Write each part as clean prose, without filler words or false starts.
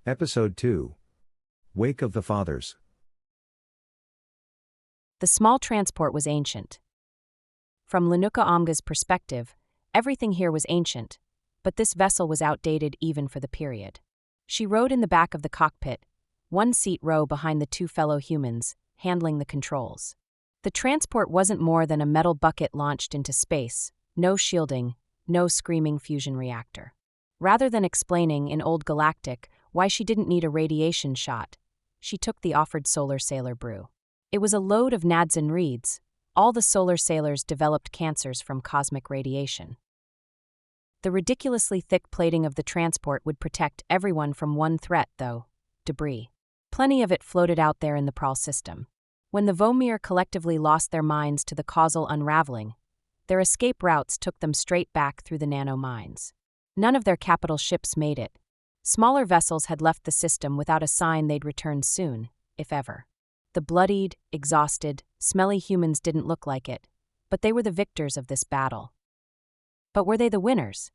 Episode 2. Wake of the Fathers. The small transport was ancient. From Linuka Omga's perspective, everything here was ancient, but this vessel was outdated even for the period. She rode in the back of the cockpit, one seat row behind the two fellow humans, handling the controls. The transport wasn't more than a metal bucket launched into space, no shielding, no screaming fusion reactor. Rather than explaining, in Old Galactic, why she didn't need a radiation shot, she took the offered solar sailor brew. It was a load of nads and reeds. All the solar sailors developed cancers from cosmic radiation. The ridiculously thick plating of the transport would protect everyone from one threat, though: debris. Plenty of it floated out there in the Prahl system. When the Boehmer collectively lost their minds to the causal unraveling, their escape routes took them straight back through the nano mines. None of their capital ships made it. Smaller vessels had left the system without a sign they'd return soon, if ever. The bloodied, exhausted, smelly humans didn't look like it, but they were the victors of this battle. But were they the winners?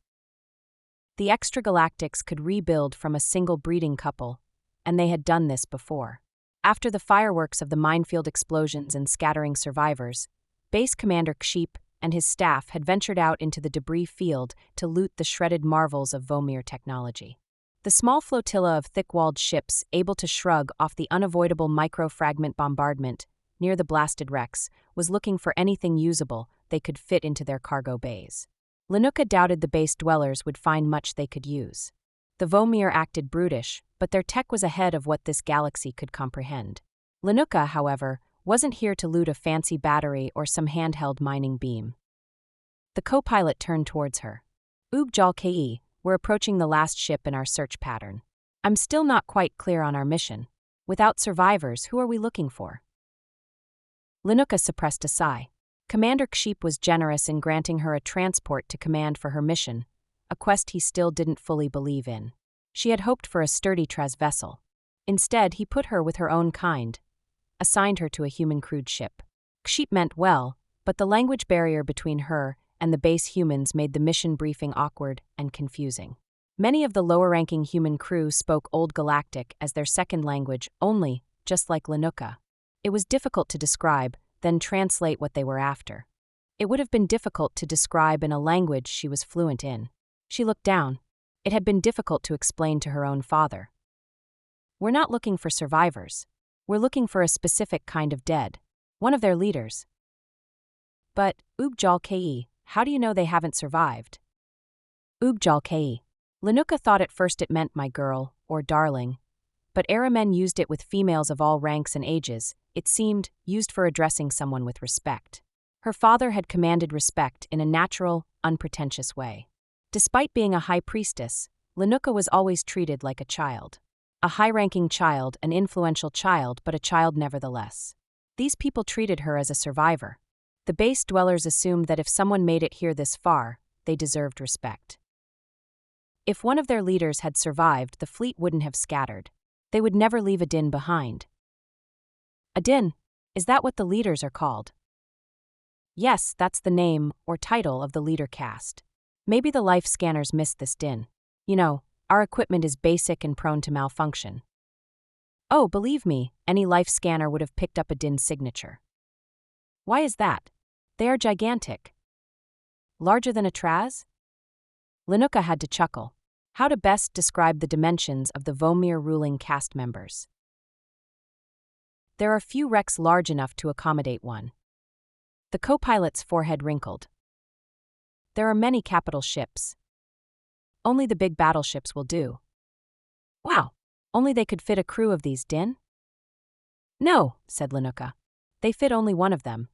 The extragalactics could rebuild from a single breeding couple, and they had done this before. After the fireworks of the minefield explosions and scattering survivors, Base Commander Ksheep and his staff had ventured out into the debris field to loot the shredded marvels of Boehmer technology. The small flotilla of thick-walled ships able to shrug off the unavoidable micro-fragment bombardment near the blasted wrecks was looking for anything usable they could fit into their cargo bays. Linuka doubted the base dwellers would find much they could use. The Boehmer acted brutish, but their tech was ahead of what this galaxy could comprehend. Linuka, however, wasn't here to loot a fancy battery or some handheld mining beam. The co-pilot turned towards her. Ubjal-Ke, we're approaching the last ship in our search pattern. I'm still not quite clear on our mission. Without survivors, who are we looking for? Linuka suppressed a sigh. Commander Ksheep was generous in granting her a transport to command for her mission, a quest he still didn't fully believe in. She had hoped for a sturdy Trez vessel. Instead, he put her with her own kind, assigned her to a human-crewed ship. Ksheep meant well, but the language barrier between her and the base humans made the mission briefing awkward and confusing. Many of the lower-ranking human crew spoke Old Galactic as their second language only, just like Linuka. It was difficult to describe, then translate what they were after. It would have been difficult to describe in a language she was fluent in. She looked down. It had been difficult to explain to her own father. We're not looking for survivors. We're looking for a specific kind of dead. One of their leaders. But, Ubjal-Ke, how do you know they haven't survived? Ubjal-Ke. Linuka thought at first it meant my girl, or darling. But Aramen used it with females of all ranks and ages, it seemed, used for addressing someone with respect. Her father had commanded respect in a natural, unpretentious way. Despite being a high priestess, Linuka was always treated like a child. A high-ranking child, an influential child, but a child nevertheless. These people treated her as a survivor. The base dwellers assumed that if someone made it here this far, they deserved respect. If one of their leaders had survived, the fleet wouldn't have scattered. They would never leave a din behind. A din? Is that what the leaders are called? Yes, that's the name or title of the leader caste. Maybe the life scanners missed this din. You know, our equipment is basic and prone to malfunction. Oh, believe me, any life scanner would have picked up a din signature. Why is that? They are gigantic. Larger than a Trez? Linuka had to chuckle. How to best describe the dimensions of the Boehmer ruling caste members? There are few wrecks large enough to accommodate one. The co-pilot's forehead wrinkled. There are many capital ships. Only the big battleships will do. Wow, only they could fit a crew of these din? No, said Linuka. They fit only one of them.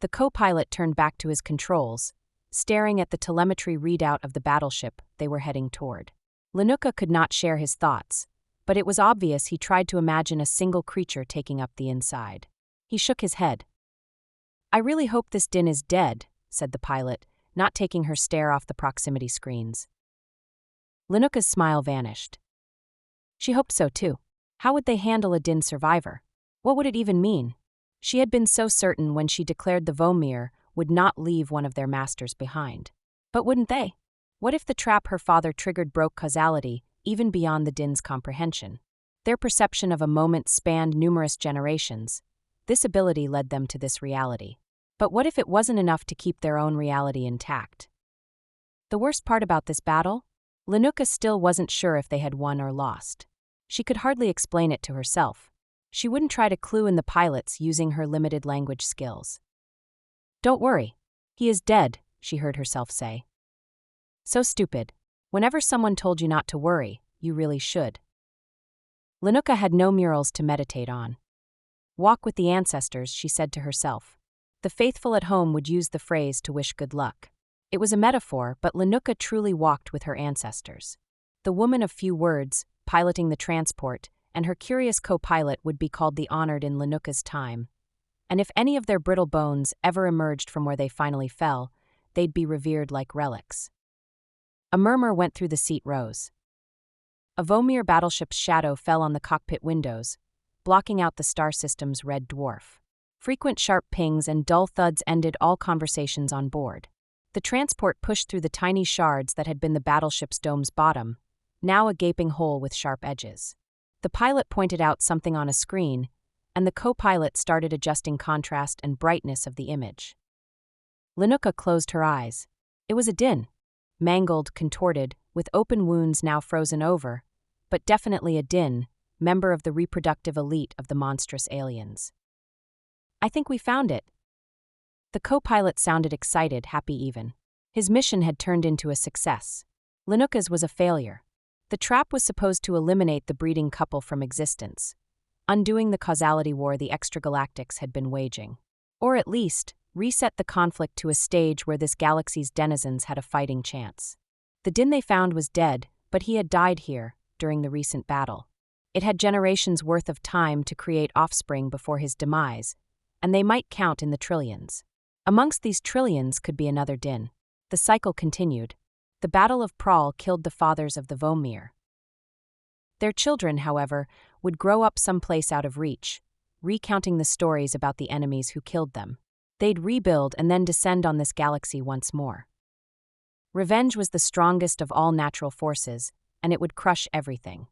The co-pilot turned back to his controls, staring at the telemetry readout of the battleship they were heading toward. Linuka could not share his thoughts, but it was obvious he tried to imagine a single creature taking up the inside. He shook his head. I really hope this din is dead, said the pilot, not taking her stare off the proximity screens. Linuka's smile vanished. She hoped so too. How would they handle a din survivor? What would it even mean? She had been so certain when she declared the Boehmer would not leave one of their masters behind. But wouldn't they? What if the trap her father triggered broke causality, even beyond the Din's comprehension. Their perception of a moment spanned numerous generations. This ability led them to this reality. But what if it wasn't enough to keep their own reality intact? The worst part about this battle? Linuka still wasn't sure if they had won or lost. She could hardly explain it to herself. She wouldn't try to clue in the pilots using her limited language skills. "Don't worry. He is dead," she heard herself say. So stupid. Whenever someone told you not to worry, you really should. Linuka had no murals to meditate on. Walk with the ancestors, she said to herself. The faithful at home would use the phrase to wish good luck. It was a metaphor, but Linuka truly walked with her ancestors. The woman of few words, piloting the transport, and her curious co-pilot would be called the honored in Linuka's time. And if any of their brittle bones ever emerged from where they finally fell, they'd be revered like relics. A murmur went through the seat rows. A Boehmer battleship's shadow fell on the cockpit windows, blocking out the star system's red dwarf. Frequent sharp pings and dull thuds ended all conversations on board. The transport pushed through the tiny shards that had been the battleship's dome's bottom, now a gaping hole with sharp edges. The pilot pointed out something on a screen, and the co-pilot started adjusting contrast and brightness of the image. Linuka closed her eyes. It was a Din. Mangled, contorted, with open wounds now frozen over, but definitely a Din, member of the reproductive elite of the monstrous aliens. "I think we found it." The co-pilot sounded excited, happy even. His mission had turned into a success. Linuka's was a failure. The trap was supposed to eliminate the breeding couple from existence, undoing the causality war the extragalactics had been waging. Or at least, reset the conflict to a stage where this galaxy's denizens had a fighting chance. The Din they found was dead, but he had died here, during the recent battle. It had generations' worth of time to create offspring before his demise, and they might count in the trillions. Amongst these trillions could be another Din. The cycle continued. The Battle of Prahl killed the fathers of the Boehmer. Their children, however, would grow up someplace out of reach, recounting the stories about the enemies who killed them. They'd rebuild and then descend on this galaxy once more. Revenge was the strongest of all natural forces, and it would crush everything.